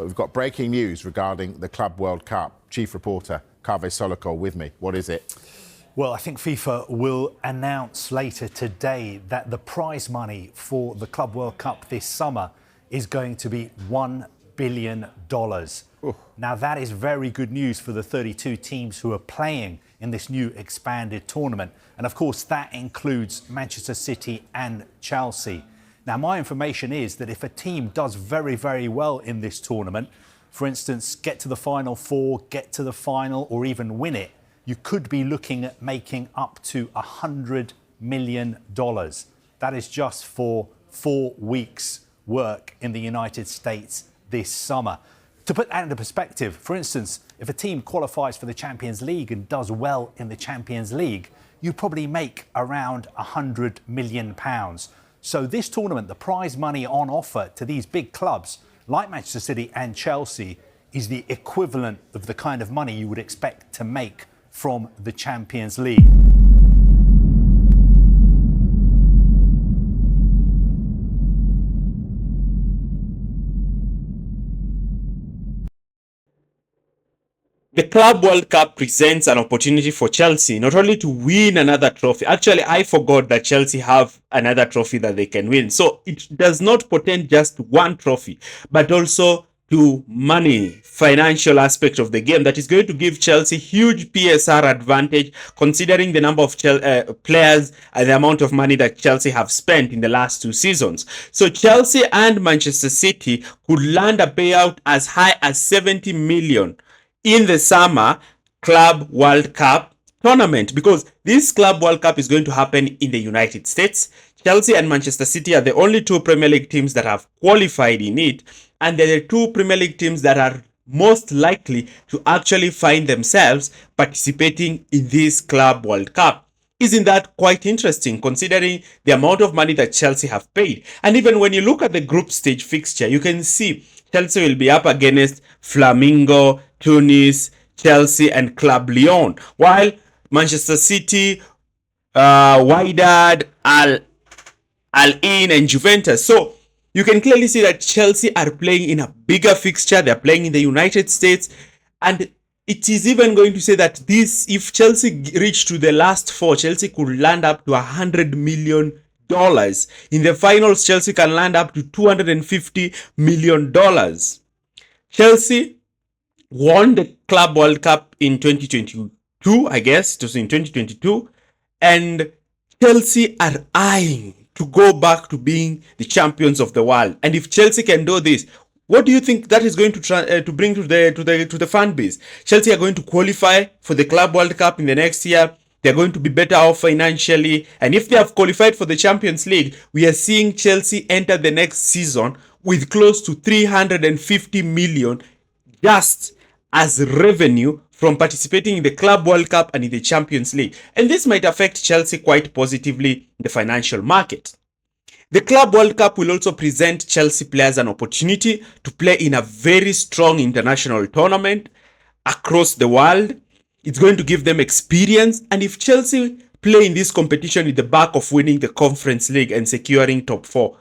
but we've got breaking news regarding the Club World Cup. Chief reporter Kaveh Solokol with me. What is it? Well, I think FIFA will announce later today that the prize money for the Club World Cup this summer is going to be $1 billion. Ooh. Now, that is very good news for the 32 teams who are playing in this new expanded tournament. And of course, that includes Manchester City and Chelsea. Now, my information is that if a team does very, very well in this tournament, for instance, get to the Final Four, get to the final, or even win it, you could be looking at making up to $100 million. That is just for 4 weeks' work in the United States this summer. To put that into perspective, for instance, if a team qualifies for the Champions League and does well in the Champions League, you probably make around £100 million. So this tournament, the prize money on offer to these big clubs like Manchester City and Chelsea is the equivalent of the kind of money you would expect to make from the Champions League. The Club World Cup presents an opportunity for Chelsea not only to win another trophy. Actually, I forgot that Chelsea have another trophy that they can win. So it does not portend just one trophy, but also to money, financial aspect of the game that is going to give Chelsea huge PSR advantage considering the number of players and the amount of money that Chelsea have spent in the last 2 seasons. So Chelsea and Manchester City could land a payout as high as 70 million in the summer Club World Cup tournament, because this Club World Cup is going to happen in the United States. Chelsea and Manchester City are the only 2 Premier League teams that have qualified in it, and they're the 2 Premier League teams that are most likely to actually find themselves participating in this Club World Cup. Isn't that quite interesting considering the amount of money that Chelsea have paid? And even when you look at the group stage fixture, you can see Chelsea will be up against Flamengo, Tunis, Chelsea and Club Lyon, while Manchester City, Wydad, Al Ain and Juventus. So you can clearly see that Chelsea are playing in a bigger fixture. They're playing in the United States, and it is even going to say that this, if Chelsea reach to the last 4, Chelsea could land up to $100 million. In the finals, Chelsea can land up to $250 million. Chelsea won the Club World Cup in 2022, I guess. It was in 2022. And Chelsea are eyeing to go back to being the champions of the world. And if Chelsea can do this, what do you think that is going to bring to the fan base? Chelsea are going to qualify for the Club World Cup in the next year. They're going to be better off financially. And if they have qualified for the Champions League, we are seeing Chelsea enter the next season with close to 350 million just as revenue from participating in the Club World Cup and in the Champions League. And this might affect Chelsea quite positively in the financial market. The Club World Cup will also present Chelsea players an opportunity to play in a very strong international tournament across the world. It's going to give them experience. And if Chelsea play in this competition with the back of winning the Conference League and securing top 4,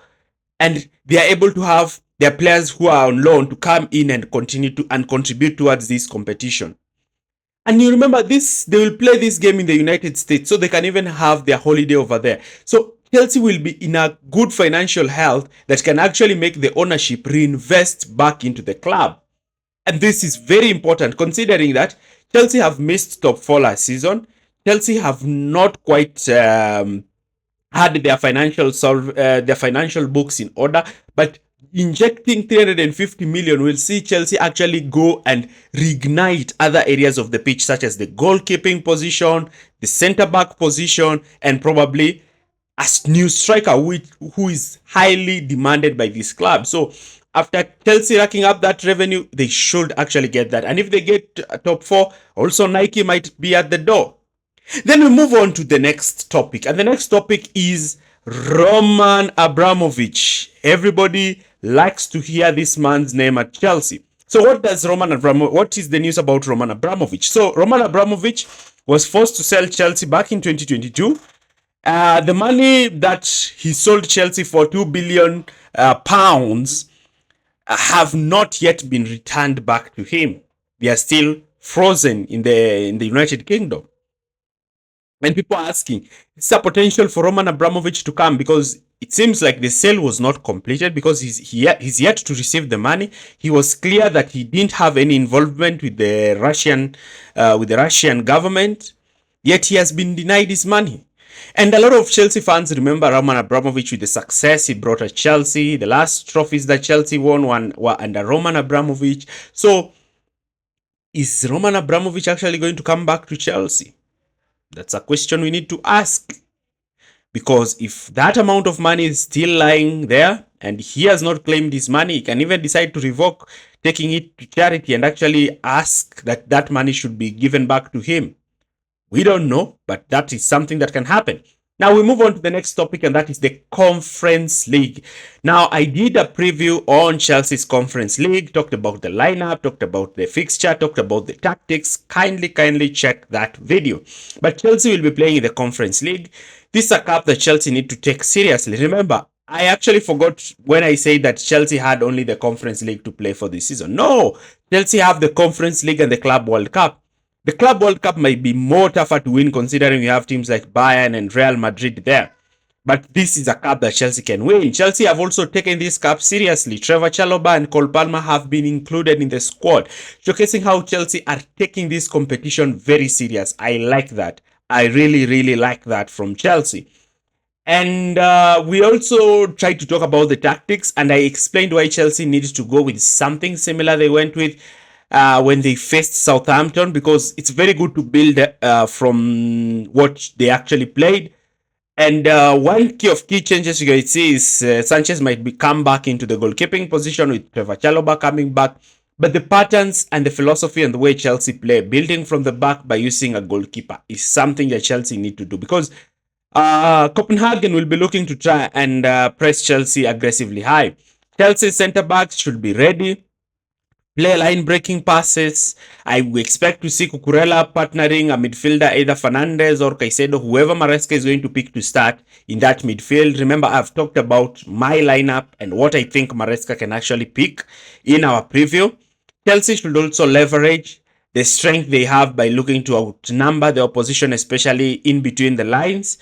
and they are able to have their players who are on loan to come in and continue to and contribute towards this competition. And you remember this, they will play this game in the United States, so they can even have their holiday over there. So Chelsea will be in a good financial health that can actually make the ownership reinvest back into the club. And this is very important considering that Chelsea have missed top 4 last season. Chelsea have not quite had their financial books in order, but injecting 350 million will see Chelsea actually go and reignite other areas of the pitch, such as the goalkeeping position, the centre-back position, and probably a new striker who is highly demanded by this club. So after Chelsea racking up that revenue, they should actually get that. And if they get top 4, also Nike might be at the door. Then we move on to the next topic. And the next topic is Roman Abramovich. Everybody likes to hear this man's name at Chelsea. So what is the news about Roman Abramovich? So Roman Abramovich was forced to sell Chelsea back in 2022. The money that he sold Chelsea for £2 billion have not yet been returned back to him. They are still frozen in the United Kingdom. And people are asking, is there potential for Roman Abramovich to come? Because it seems like the sale was not completed because he's yet to receive the money. He was clear that he didn't have any involvement with the Russian government, yet he has been denied his money. And a lot of Chelsea fans remember Roman Abramovich with the success he brought at Chelsea. The last trophies that Chelsea won were under Roman Abramovich. So, is Roman Abramovich actually going to come back to Chelsea? That's a question we need to ask. Because if that amount of money is still lying there and he has not claimed his money, he can even decide to revoke taking it to charity and actually ask that that money should be given back to him. We don't know, but that is something that can happen. Now we move on to the next topic, and that is the Conference League. Now, I did a preview on Chelsea's Conference League, talked about the lineup, talked about the fixture, talked about the tactics. Kindly check that video. But Chelsea will be playing in the Conference League. This is a cup that Chelsea need to take seriously. Remember, I actually forgot when I said that Chelsea had only the Conference League to play for this season. No, Chelsea have the Conference League and the Club World Cup. The Club World Cup might be more tougher to win considering you have teams like Bayern and Real Madrid there. But this is a cup that Chelsea can win. Chelsea have also taken this cup seriously. Trevor Chalobah and Cole Palmer have been included in the squad, showcasing how Chelsea are taking this competition very serious. I like that. I really like that from Chelsea. And we also tried to talk about the tactics, and I explained why Chelsea needs to go with something similar they went with when they faced Southampton, because it's very good to build from what they actually played. And one key changes you can see is Sanchez might come back into the goalkeeping position with Trevor Chalobah coming back. But the patterns and the philosophy and the way Chelsea play, building from the back by using a goalkeeper, is something that Chelsea need to do, because Copenhagen will be looking to try and press Chelsea aggressively high. Chelsea's centre backs should be ready, play line-breaking passes. I expect to see Cucurella partnering a midfielder, either Fernandes or Caicedo, whoever Maresca is going to pick to start in that midfield. Remember, I've talked about my lineup and what I think Maresca can actually pick in our preview. Chelsea should also leverage the strength they have by looking to outnumber the opposition, especially in between the lines,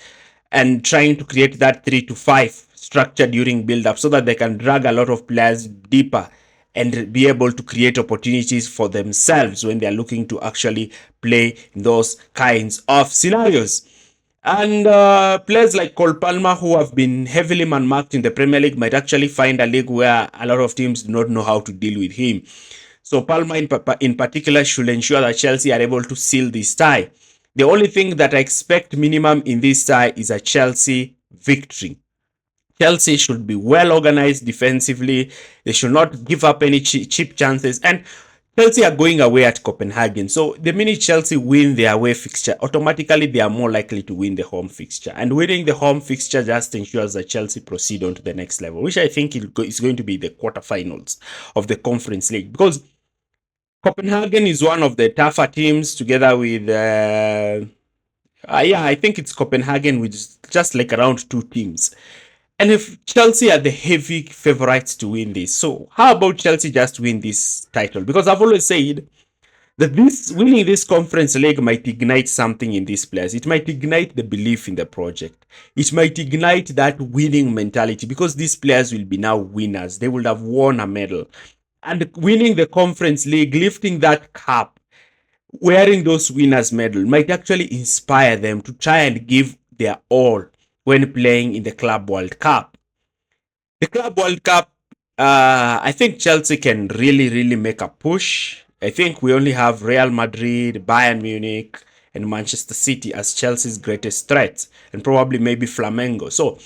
and trying to create that 3-5 structure during build-up so that they can drag a lot of players deeper and be able to create opportunities for themselves when they are looking to actually play in those kinds of scenarios. And players like Cole Palmer, who have been heavily man-marked in the Premier League, might actually find a league where a lot of teams do not know how to deal with him. So Palmer in particular should ensure that Chelsea are able to seal this tie. The only thing that I expect minimum in this tie is a Chelsea victory. Chelsea should be well organized defensively. They should not give up any cheap chances. And Chelsea are going away at Copenhagen. So the minute Chelsea win their away fixture, automatically they are more likely to win the home fixture. And winning the home fixture just ensures that Chelsea proceed on to the next level, which I think is going to be the quarterfinals of the Conference League. Because Copenhagen is one of the tougher teams, together with I think it's Copenhagen with just like around 2 teams. And if Chelsea are the heavy favorites to win this, so how about Chelsea just win this title? Because I've always said that winning this Conference League might ignite something in these players. It might ignite the belief in the project. It might ignite that winning mentality, because these players will be now winners. They will have won a medal. And winning the Conference League, lifting that cup, wearing those winners' medal might actually inspire them to try and give their all when playing in the Club World Cup. The Club World Cup, I think Chelsea can really make a push. I think we only have Real Madrid, Bayern Munich, and Manchester City as Chelsea's greatest threats, and probably maybe Flamengo. So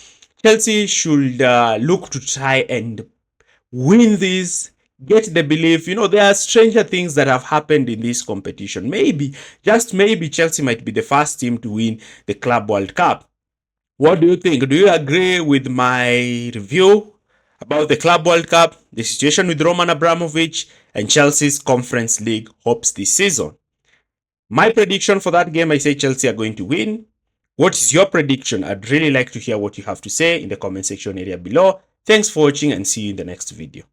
Chelsea should look to try and win this, get the belief. You know, there are stranger things that have happened in this competition. Maybe, just maybe, Chelsea might be the first team to win the Club World Cup. What do you think? Do you agree with my review about the Club World Cup, the situation with Roman Abramovich, and Chelsea's Conference League hopes this season? My prediction for that game, I say Chelsea are going to win. What is your prediction? I'd really like to hear what you have to say in the comment section area below. Thanks for watching, and see you in the next video.